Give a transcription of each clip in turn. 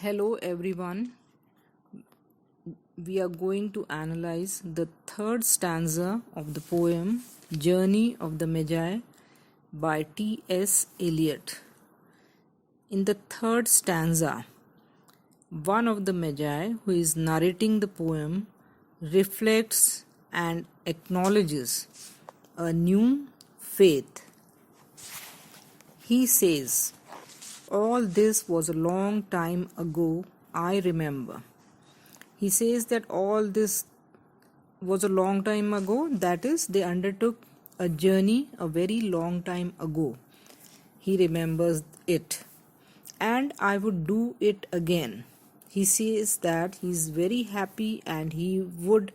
Hello everyone. We are going to analyze the third stanza of the poem Journey of the Magi by T.S. Eliot. In the third stanza, one of the Magi who is narrating the poem reflects and acknowledges a new faith. He says, "All this was a long time ago, I remember." He says that all this was a long time ago, that is, they undertook a journey a very long time ago. He remembers it. And I would do it again. He says that he is very happy and he would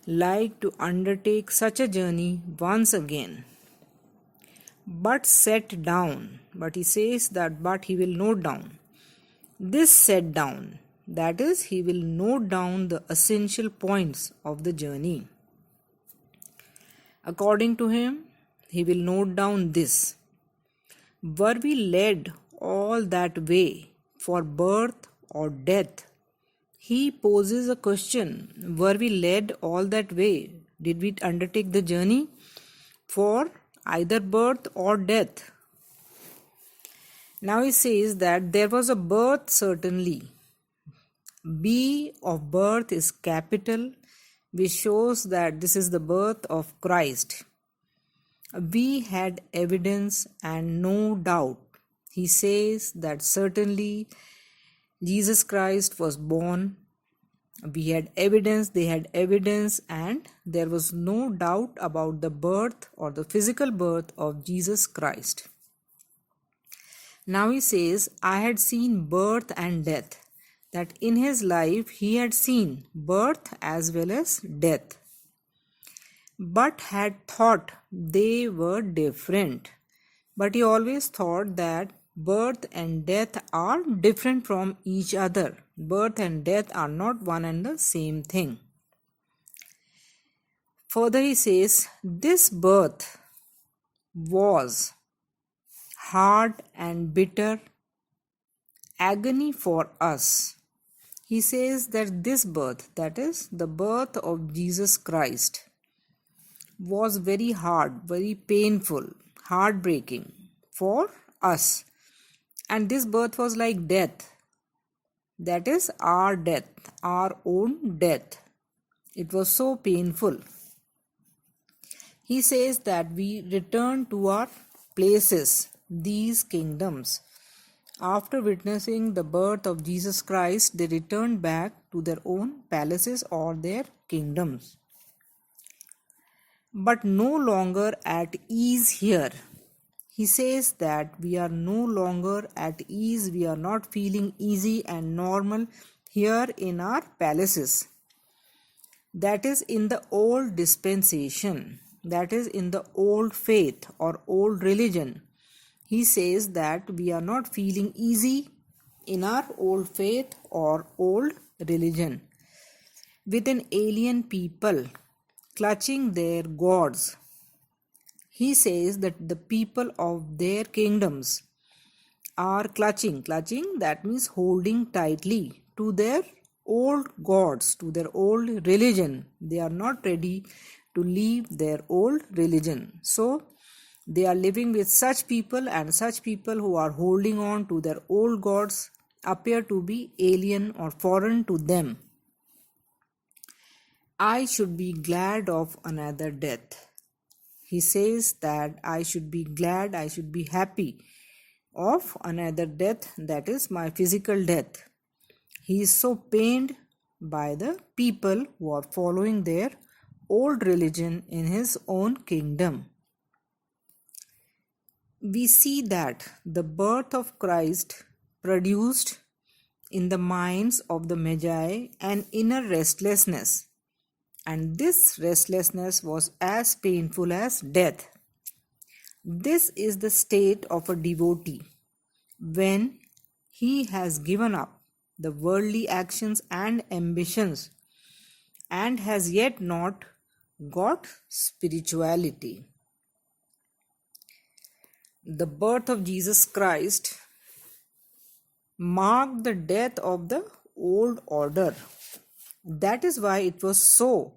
like to undertake such a journey once again. But set down. But he says that but he will note down. This set down. That is, he will note down the essential points of the journey. According to him, he will note down this. Were we led all that way for birth or death? He poses a question. Were we led all that way? Did we undertake the journey for either birth or death? Now he says that there was a birth certainly. B of birth is capital, which shows that this is the birth of Christ. We had evidence and no doubt. He says that certainly Jesus Christ was born. We had evidence, they had evidence, and there was no doubt about the birth or the physical birth of Jesus Christ. Now he says, I had seen birth and death. That in his life he had seen birth as well as death, but had thought they were different. But he always thought that birth and death are different from each other. Birth and death are not one and the same thing. Further he says, this birth was hard and bitter agony for us. He says that this birth, that is the birth of Jesus Christ, was very hard, very painful, heartbreaking for us. And this birth was like death, that is our death, our own death. It was so painful. He says that we return to our places, these kingdoms. After witnessing the birth of Jesus Christ, they returned back to their own palaces or their kingdoms. But no longer at ease here. He says that we are no longer at ease, we are not feeling easy and normal here in our palaces. That is in the old dispensation, that is in the old faith or old religion. He says that we are not feeling easy in our old faith or old religion. With an alien people clutching their gods. He says that the people of their kingdoms are clutching, that means holding tightly to their old gods, to their old religion. They are not ready to leave their old religion. So, they are living with such people, and such people who are holding on to their old gods appear to be alien or foreign to them. I should be glad of another death. He says that I should be glad, I should be happy of another death, that is my physical death. He is so pained by the people who are following their old religion in his own kingdom. We see that the birth of Christ produced in the minds of the Magi an inner restlessness, and this restlessness was as painful as death. This is the state of a devotee when he has given up the worldly actions and ambitions and has yet not got spirituality. The birth of Jesus Christ marked the death of the old order. That is why it was so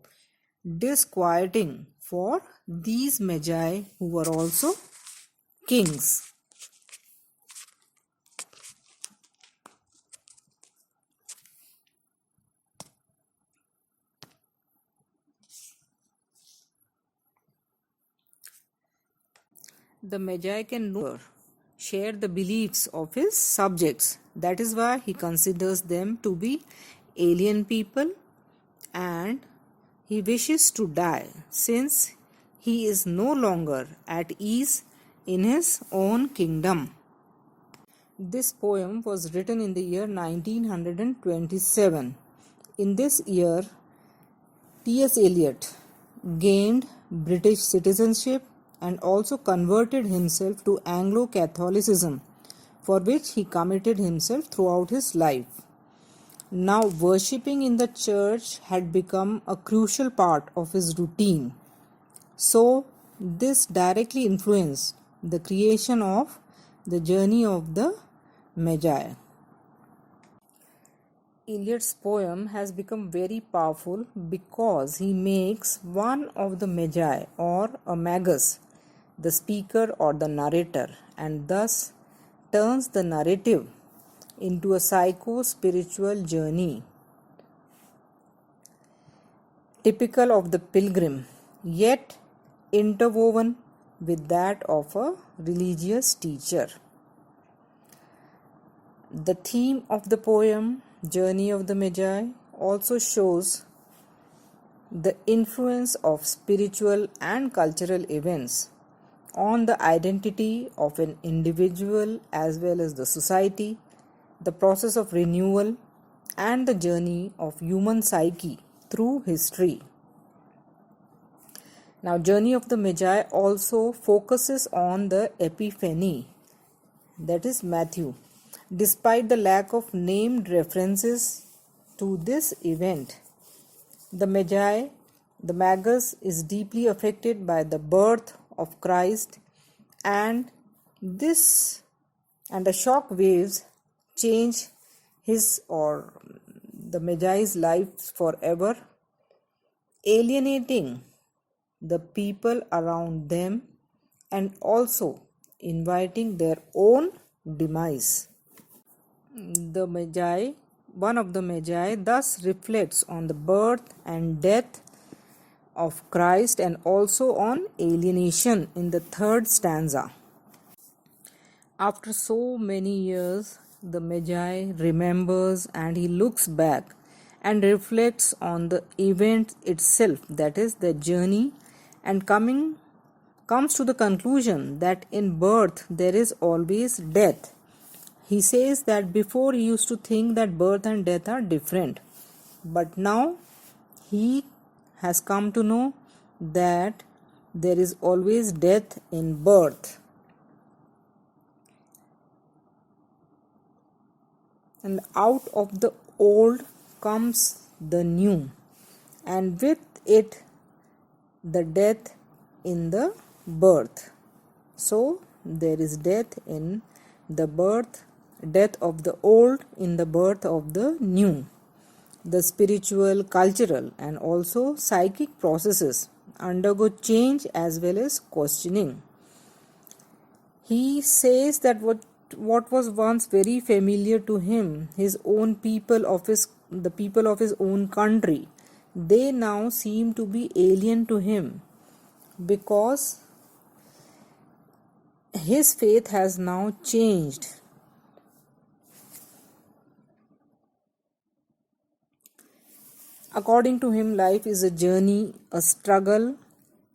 disquieting for these magi who were also kings. The Magi can no longer share the beliefs of his subjects. That is why he considers them to be alien people, and he wishes to die since he is no longer at ease in his own kingdom. This poem was written in the year 1927. In this year, T.S. Eliot gained British citizenship and also converted himself to Anglo-Catholicism, for which he committed himself throughout his life. Now, worshipping in the church had become a crucial part of his routine. So, this directly influenced the creation of the journey of the Magi. Eliot's poem has become very powerful because he makes one of the Magi or a Magus the speaker or the narrator, and thus turns the narrative into a psycho-spiritual journey typical of the pilgrim, yet interwoven with that of a religious teacher. The theme of the poem, Journey of the Magi, also shows the influence of spiritual and cultural events on the identity of an individual as well as the society, the process of renewal, and the journey of human psyche through history. Now, Journey of the Magi also focuses on the Epiphany, that is Matthew. Despite the lack of named references to this event, the Magi, the Magus, is deeply affected by the birth of Christ, and the shock waves change his or the Magi's life forever, alienating the people around them and also inviting their own demise. One of the Magi thus reflects on the birth and death of Christ and also on alienation in the third stanza. After so many years, the Magi remembers and he looks back and reflects on the event itself, that is the journey, and comes to the conclusion that in birth there is always death. He says that before he used to think that birth and death are different, but now he has come to know that there is always death in birth. And out of the old comes the new, and with it the death in the birth. So there is death in the birth, death of the old in the birth of the new. The spiritual, cultural, and also psychic processes undergo change as well as questioning. He says that what was once very familiar to him, his own people the people of his own country, they now seem to be alien to him because his faith has now changed. According to him, life is a journey, a struggle,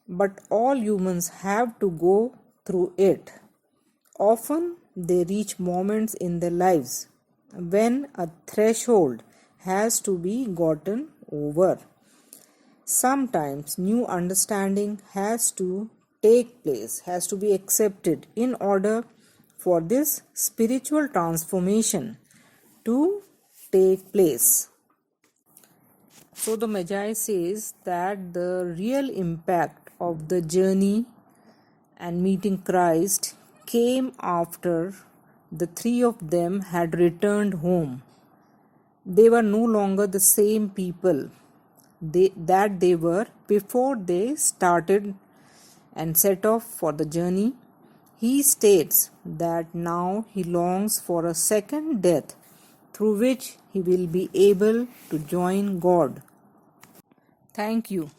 but all humans have to go through it. Often they reach moments in their lives when a threshold has to be gotten over. Sometimes new understanding has to take place, has to be accepted in order for this spiritual transformation to take place. So the Magi says that the real impact of the journey and meeting Christ came after the three of them had returned home. They were no longer the same people that they were before they started and set off for the journey. He states that now he longs for a second death through which he will be able to join God. Thank you.